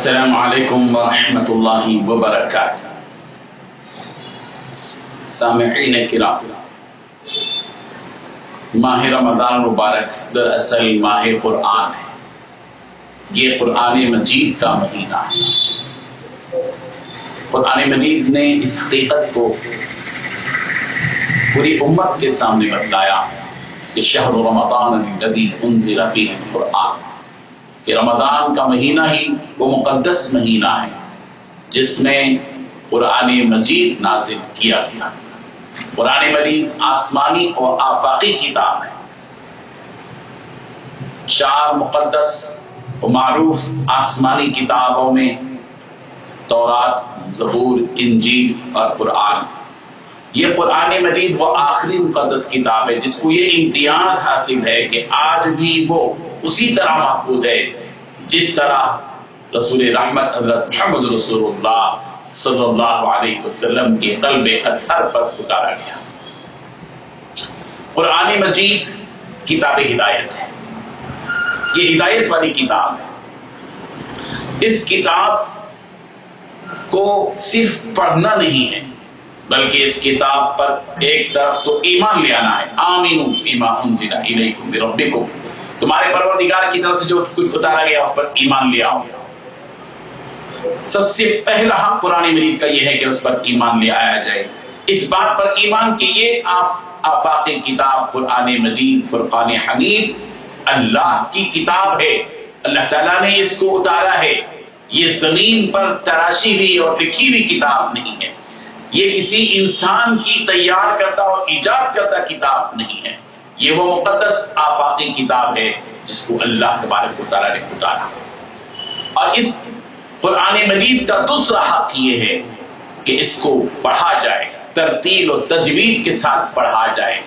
السلام علیکم ورحمۃ اللہ وبرکاتہ۔ سامعین کرام، ماہ رمضان مبارک دراصل ماہ قرآن ہے۔ یہ قرآن مجید کا مہینہ ہے۔ قرآن مجید نے اس حقیقت کو پوری امت کے سامنے بتلایا کہ شہر رمضان الذی انزل فیہ القرآن، کہ رمضان کا مہینہ ہی وہ مقدس مہینہ ہے جس میں قرآن مجید نازل کیا گیا۔ قرآن مجید آسمانی اور آفاقی کتاب ہے۔ 4 مقدس و معروف آسمانی کتابوں میں تورات، زبور، انجیل اور قرآن۔ یہ قرآن مجید وہ آخری مقدس کتاب ہے جس کو یہ امتیاز حاصل ہے کہ آج بھی وہ اسی طرح محفوظ ہے جس طرح رسول رحمت حضرت محمد رسول اللہ صلی اللہ علیہ وسلم کے قلب اطہر پر اتارا گیا۔ قرآن مجید کتاب ہدایت ہے۔ یہ ہدایت والی کتاب ہے۔ اس کتاب کو صرف پڑھنا نہیں ہے بلکہ اس کتاب پر ایک طرف تو ایمان لے آنا ہے۔ آمنوا بما انزل الیکم من ربکم، تمہارے پروردگار کی طرف سے جو کچھ اتارا گیا اس پر ایمان لے آؤ۔ سب سے پہلا حق قرآن مجید کا یہ ہے کہ اس پر ایمان لے آیا جائے۔ اس بات پر ایمان کہ یہ آفاقی کتاب قرآن مجید فرقان حمید اللہ کی کتاب ہے۔ اللہ تعالیٰ نے اس کو اتارا ہے۔ یہ زمین پر تراشی ہوئی اور لکھی ہوئی کتاب نہیں ہے۔ یہ کسی انسان کی تیار کرتا اور ایجاد کرتا کتاب نہیں ہے۔ یہ وہ مقدس آفاقی کتاب ہے جس کو اللہ تبارک و تعالیٰ نے اتارا۔ اور اس قرآن مجید کا دوسرا حق یہ ہے کہ اس کو پڑھا جائے، ترتیل و تجوید کے ساتھ پڑھا جائے۔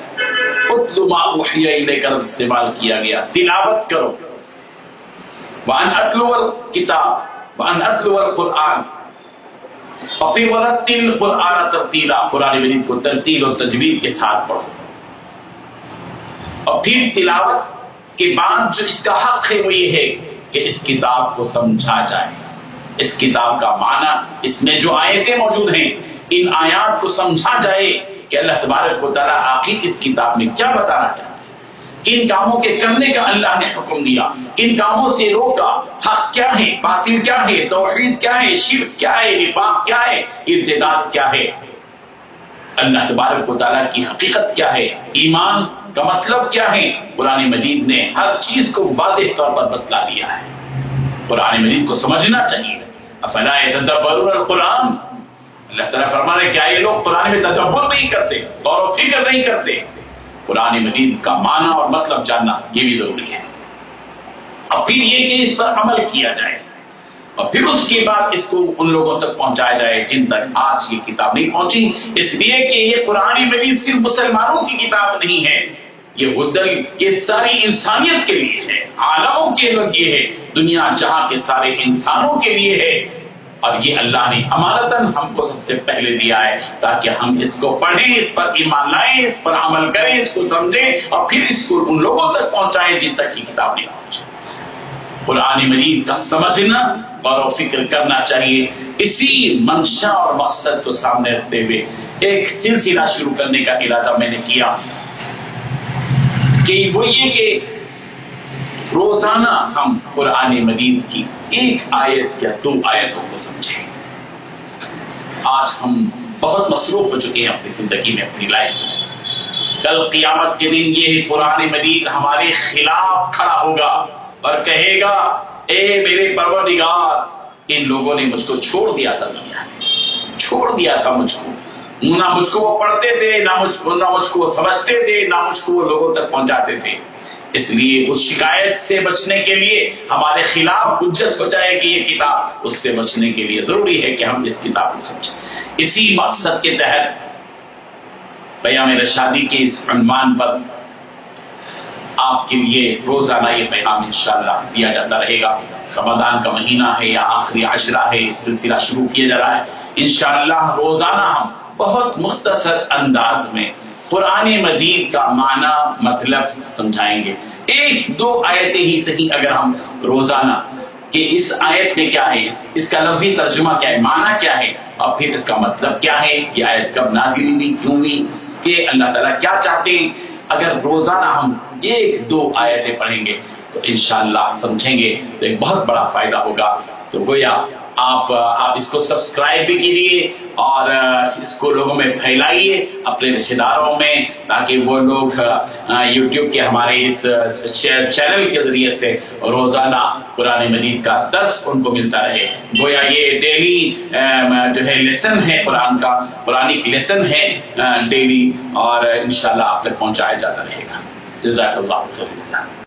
اتل ما اوحی الیک کا استعمال کیا گیا، تلاوت کرو۔ وان اتلو الکتاب وان اتلو القرآن اور پھر ورتل القرآن ترتیلا، قرآن مجید کو ترتیل و تجوید کے ساتھ پڑھو۔ اور پھر تلاوت کے بعد جو اس کا حق ہے وہ یہ ہے کہ اس کتاب کو سمجھا جائے۔ اس کتاب کا معنی، اس میں جو آیتیں موجود ہیں ان آیات کو سمجھا جائے کہ اللہ تبارک و تعالیٰ آخر اس کتاب میں کیا بتانا چاہتے ہیں، کن کاموں کے کرنے کا اللہ نے حکم دیا، کن کاموں سے روکا، حق کیا ہے، باطل کیا ہے، توحید کیا ہے، شرک کیا ہے، نفاق کیا ہے، ارتداد کیا ہے، اللہ تبارک و تعالیٰ کی حقیقت کیا ہے، ایمان کا مطلب کیا ہے۔ قرآن مجید نے ہر چیز کو واضح طور پر بتلا دیا ہے۔ قرآن مجید کو سمجھنا چاہیے۔ افلا یتدبرون القرآن، اللہ تعالیٰ فرمانے کیا یہ لوگ قرآن میں تدبر نہیں کرتے، غور و فکر نہیں کرتے۔ قرآن مجید کا معنی اور مطلب جاننا یہ بھی ضروری ہے۔ اور پھر یہ کہ اس پر عمل کیا جائے، اور پھر اس کے بعد اس کو ان لوگوں تک پہنچایا جائے جن تک آج یہ کتاب نہیں پہنچی، اس لیے کہ یہ قرآن مجید صرف مسلمانوں کی کتاب نہیں ہے، یہ ساری انسانیت کے لیے ہے، عالموں کے لیے ہے، دنیا جہاں کے سارے انسانوں کے لیے ہے۔ اور یہ اللہ نے امانتاً ہم کو سب سے پہلے دیا ہے تاکہ ہم اس کو پڑھیں، اس پر ایمان لائیں، اس پر عمل کریں، اس کو سمجھیں اور پھر اس کو ان لوگوں تک پہنچائیں جن تک یہ کتاب نہیں پہنچی۔ قرآن مجید کا سمجھنا، غور و فکر کرنا چاہیے۔ اسی منشا اور مقصد کو سامنے رکھتے ہوئے ایک سلسلہ شروع کرنے کا ارادہ میں نے کیا کہ وہ یہ کہ روزانہ ہم قرآن مجید کی ایک آیت یا 2 آیتوں کو سمجھیں۔ آج ہم بہت مصروف ہو چکے ہیں اپنی زندگی میں، اپنی لائف میں۔ کل قیامت کے دن یہ قرآن مجید ہمارے خلاف کھڑا ہوگا اور کہے گا اے میرے پروردگار، ان لوگوں نے مجھ کو چھوڑ دیا تھا، دنیا میں چھوڑ دیا تھا مجھ کو، نہ مجھ کو وہ پڑھتے تھے، نہ مجھ کو وہ سمجھتے تھے، نہ مجھ کو وہ لوگوں تک پہنچاتے تھے۔ اس لیے اس شکایت سے بچنے کے لیے ہمارے خلاف حجت ہو جائے کہ یہ کتاب، اس سے بچنے کے لیے ضروری ہے کہ ہم اس کتاب کو سمجھیں۔ اسی مقصد کے تحت پیام رشادی کے اس عنوان پر آپ کے لیے روزانہ یہ پیغام انشاءاللہ دیا جاتا رہے گا۔ رمضان کا مہینہ ہے یا آخری عشرہ ہے، اس سلسلہ شروع کیا جا رہا ہے۔ انشاءاللہ روزانہ ہم بہت مختصر انداز میں قرآن مجید کا معنی مطلب سمجھائیں گے۔ 1-2 آیتیں ہی صحیح اگر ہم روزانہ کہ اس آیت میں کیا ہے، اس کا لفظی ترجمہ کیا ہے، معنی کیا ہے، اور پھر اس کا مطلب کیا ہے، یہ آیت کب نازل ہوئی، کیوں ہوئی، اس کے اللہ تعالیٰ کیا چاہتے ہیں۔ اگر روزانہ ہم 1-2 آیتیں پڑھیں گے تو انشاءاللہ سمجھیں گے تو ایک بہت بڑا فائدہ ہوگا۔ تو گویا آپ اس کو سبسکرائب بھی کیجیے اور اس کو لوگوں میں پھیلائیے اپنے رشتہ داروں میں، تاکہ وہ لوگ یوٹیوب کے ہمارے اس چینل کے ذریعے سے روزانہ قرآن مجید کا درس ان کو ملتا رہے۔ گویا یہ ڈیلی جو ہے لیسن ہے قرآن کا، قرآنک لیسن ہے ڈیلی، اور انشاءاللہ آپ تک پہنچایا جاتا رہے گا۔ جزاک اللہ خیر۔